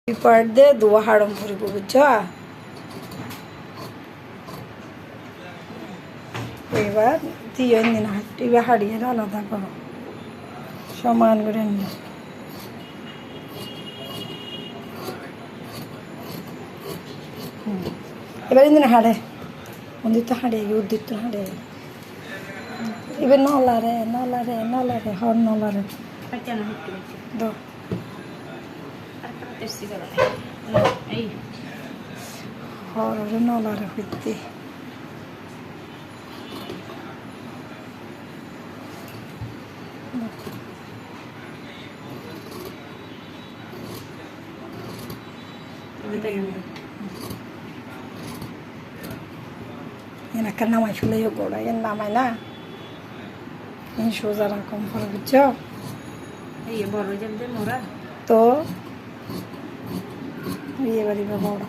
পাড়দে দুয়া হাড়ম ফুরিব বুঝছ। এবার তিন দিন এবার হারিয়ে আলাদা করো সমান করে নিয়ে এবার দিন হাড়ে মন্দির তো হাঁড়ে উদ্দির তো হাঁড়ে এবার নলারে নলারে নলারে হর নলারে দো হরে নলারে হইতে এনাকার নামাই শুলে গোড়া এর নামায় না সোজা রকম করে বুঝছ তো বিয়ে বাড়ি বড়